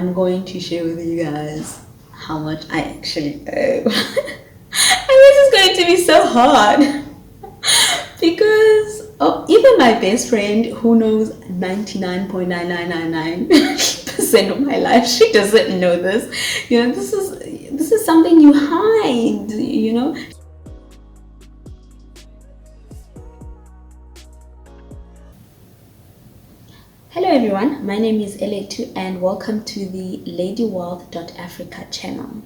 I'm going to share with you guys how much I actually owe. And this is going to be so hard because even my best friend who knows 99.9999% of my life, she doesn't know this. This is something you hide. Hello everyone, my name is Eletu and welcome to the ladywealth.africa channel.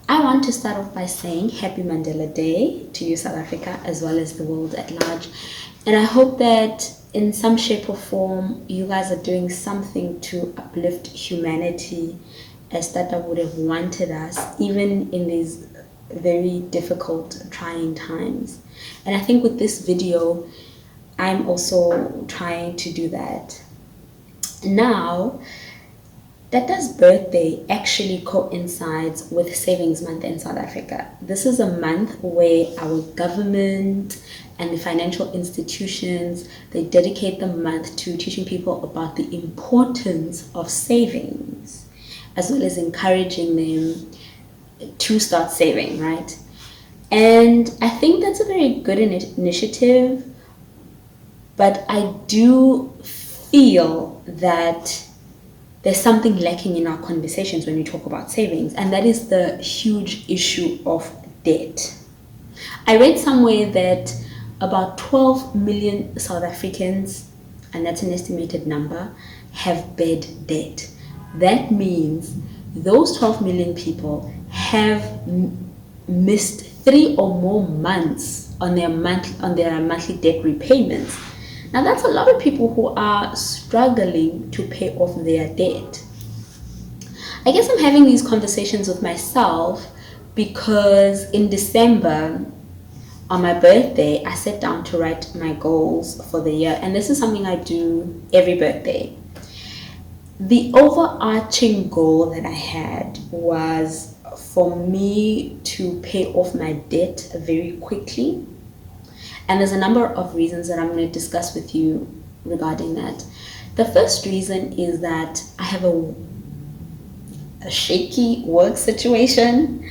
I want to start off by saying Happy Mandela Day to you, South Africa, as well as the world at large. And I hope that in some shape or form, you guys are doing something to uplift humanity as Tata would have wanted us, even in these very difficult, trying times. And I think with this video, I'm also trying to do that. Now, Tata's birthday actually coincides with Savings Month in South Africa. This is a month where our government and the financial institutions, they dedicate the month to teaching people about the importance of savings, as well as encouraging them to start saving, right? And I think that's a very good initiative, but I do feel that there's something lacking in our conversations when we talk about savings, and that is the huge issue of debt. I read somewhere that about 12 million South Africans, and that's an estimated number, have bad debt. That means those 12 million people have missed 3 or more months on their monthly debt repayments. Now, that's a lot of people who are struggling to pay off their debt. I guess I'm having these conversations with myself because in December, on my birthday, I sat down to write my goals for the year. And this is something I do every birthday. The overarching goal that I had was for me to pay off my debt very quickly. And there's a number of reasons that I'm going to discuss with you regarding that. The first reason is that I have a shaky work situation.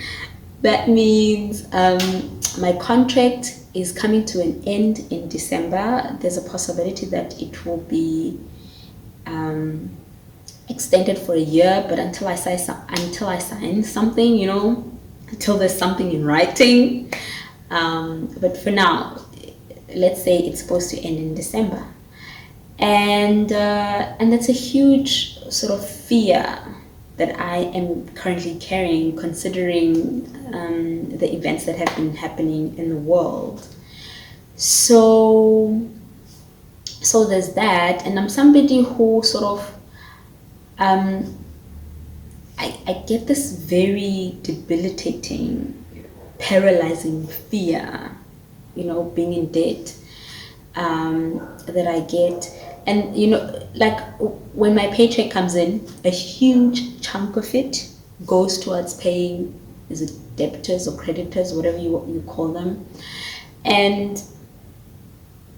That means my contract is coming to an end in December. There's a possibility that it will be extended for a year, but until I sign something, until there's something in writing. But for now, let's say it's supposed to end in December, and that's a huge sort of fear that I am currently carrying, considering the events that have been happening in the world. So there's that, and I'm somebody who sort of I get this very debilitating, paralyzing fear, being in debt, that I get. And, like when my paycheck comes in, a huge chunk of it goes towards paying, is it debtors or creditors, whatever you call them. And,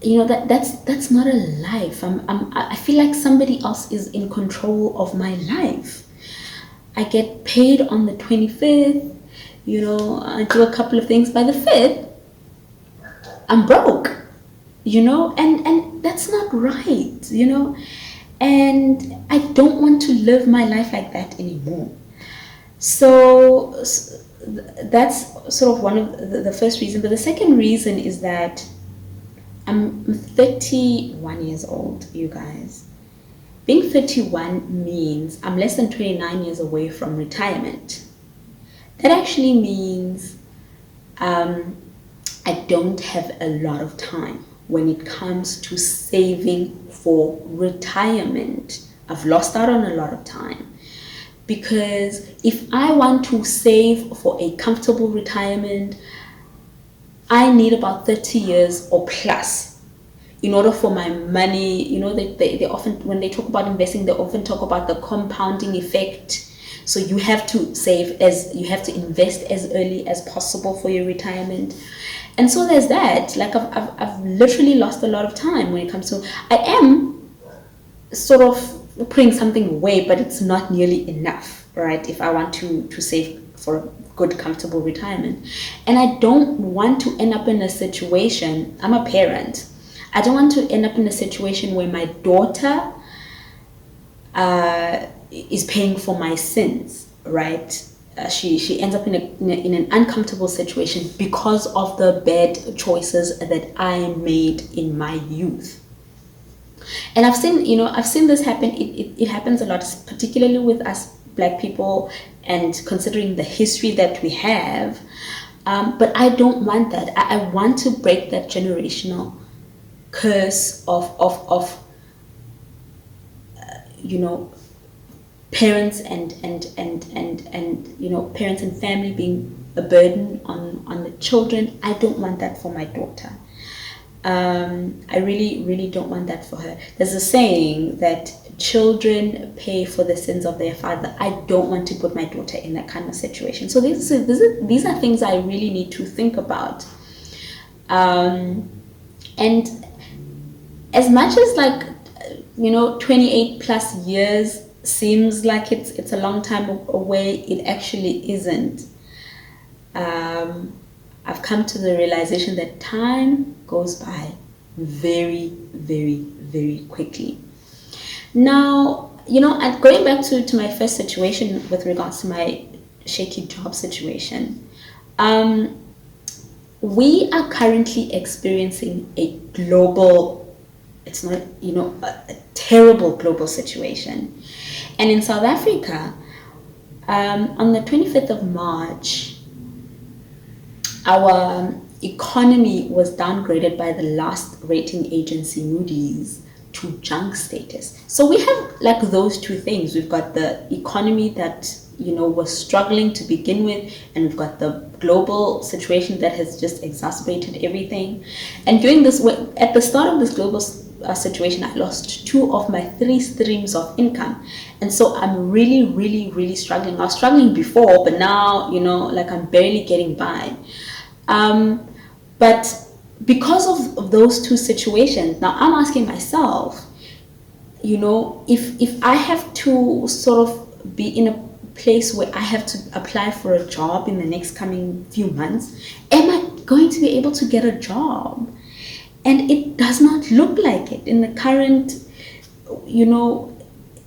that's not a life. I feel like somebody else is in control of my life. I get paid on the 25th, I do a couple of things. By the 5th, I'm broke, and that's not right, and I don't want to live my life like that anymore. So that's sort of one of the first reason. But the second reason is that I'm 31 years old, you guys. Being 31 means I'm less than 29 years away from retirement. That actually means I don't have a lot of time when it comes to saving for retirement. I've lost out on a lot of time, because if I want to save for a comfortable retirement, I need about 30 years or plus in order for my money, they often, when they talk about investing, they often talk about the compounding effect. So you have to invest as early as possible for your retirement. And so there's that. Like I've literally lost a lot of time when it comes to, I am sort of putting something away, but it's not nearly enough, right? If I want to save for a good, comfortable retirement. And I don't want to end up in a situation, I'm a parent, I don't want to end up in a situation where my daughter is paying for my sins, right? She ends up in an uncomfortable situation because of the bad choices that I made in my youth. And I've seen this happen. It happens a lot, particularly with us Black people, and considering the history that we have. But I don't want that. I want to break that generational curse of parents and parents and family being a burden on the children. I don't want that for my daughter. I really don't want that for her. There's a saying that children pay for the sins of their father. I don't want to put my daughter in that kind of situation. So these are things I really need to think about. And as much as 28 plus years seems like it's a long time away, it actually isn't. I've come to the realization that time goes by very, very, very quickly. Now, and going back to my first situation with regards to my shaky job situation, we are currently experiencing a global, it's not, a terrible global situation. And in South Africa, on the 25th of March, our economy was downgraded by the last rating agency, Moody's, to junk status. So we have those two things. We've got the economy that was struggling to begin with, and we've got the global situation that has just exacerbated everything. And during this, at the start of this global situation, I lost 2 of my 3 streams of income, and so I'm really, really, really struggling. I was struggling before, but now I'm barely getting by. But because of those 2 situations, now I'm asking myself, if I have to sort of be in a place where I have to apply for a job in the next coming few months, am I going to be able to get a job? And it does not look like it in the current,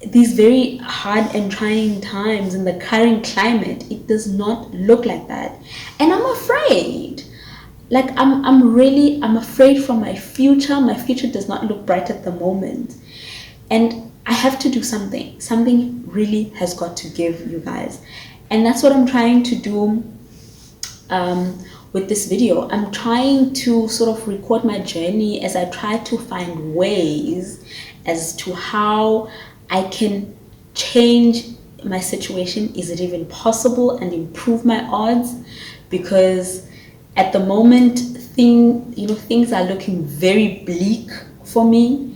these very hard and trying times, in the current climate. It does not look like that. And I'm afraid. I'm afraid for my future. My future does not look bright at the moment. And I have to do something. Something really has got to give, you guys. And that's what I'm trying to do with this video. I'm trying to sort of record my journey as I try to find ways as to how I can change my situation. Is it even possible? And improve my odds? Because at the moment, things are looking very bleak for me.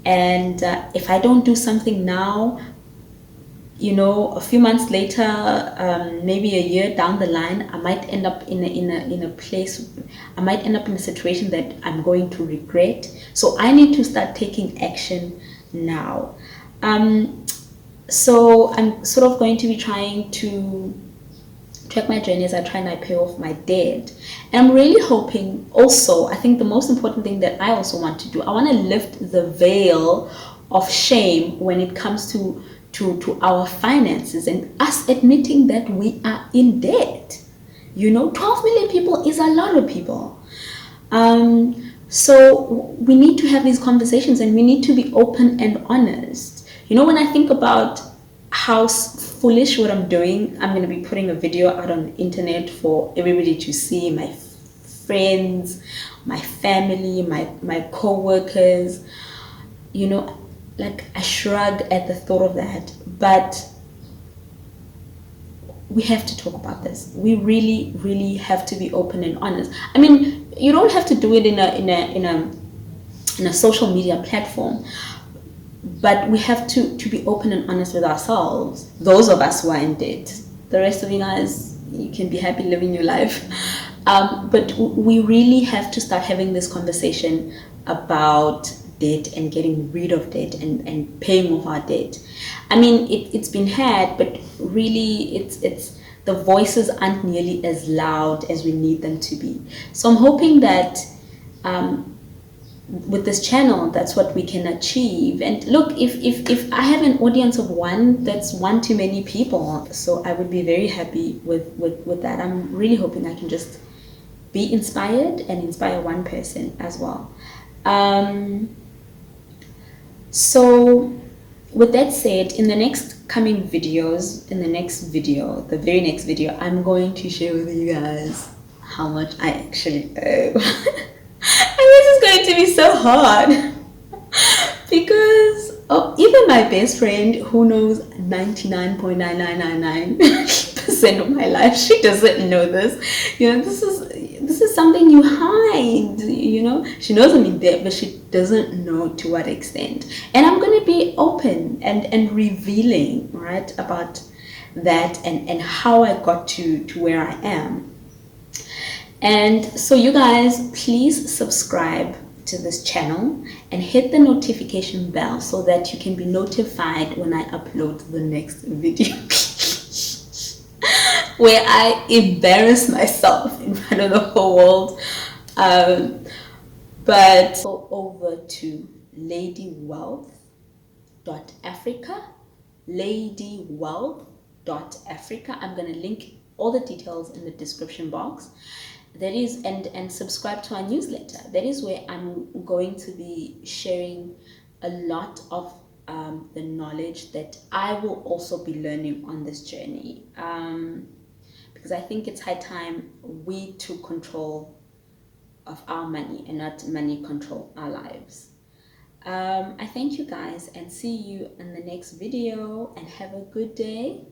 And if I don't do something now, a few months later, maybe a year down the line, I might end up in a place. I might end up in a situation that I'm going to regret. So I need to start taking action now. So I'm sort of going to be trying to track my journey as I try and I pay off my debt. And I'm really hoping also, I think the most important thing that I also want to do, I want to lift the veil of shame when it comes to our finances and us admitting that we are in debt. 12 million people is a lot of people. So we need to have these conversations, and we need to be open and honest. When I think about how foolish what I'm doing, I'm going to be putting a video out on the internet for everybody to see, my friends, my family, my co-workers. I shrug at the thought of that, but we have to talk about this. We really, really have to be open and honest. I mean, you don't have to do it in a social media platform, but we have to be open and honest with ourselves. Those of us who are in debt, the rest of you guys, you can be happy living your life. But we really have to start having this conversation about debt and getting rid of debt and paying off our debt. I mean, it's been had, but really it's the voices aren't nearly as loud as we need them to be. So I'm hoping that with this channel, that's what we can achieve. And look, if I have an audience of one, that's one too many people. So I would be very happy with that. I'm really hoping I can just be inspired and inspire one person as well. So with that said, in the next coming videos, in the next video, the very next video, I'm going to share with you guys how much I actually owe. And this is going to be so hard because even my best friend, who knows 99.9999% of my life, she doesn't know this. You know, this is something you hide. You know, she knows I'm in debt, but she doesn't know to what extent. And I'm going to be open and revealing, right, about that and how I got to where I am. And so you guys, please subscribe to this channel and hit the notification bell so that you can be notified when I upload the next video where I embarrass myself in front of the whole world. But go over to ladywealth.africa, ladywealth.africa. I'm going to link all the details in the description box. That is, and subscribe to our newsletter. That is where I'm going to be sharing a lot of the knowledge that I will also be learning on this journey, because I think it's high time we took control of our money and not money control our lives. I thank you guys and see you in the next video, and have a good day.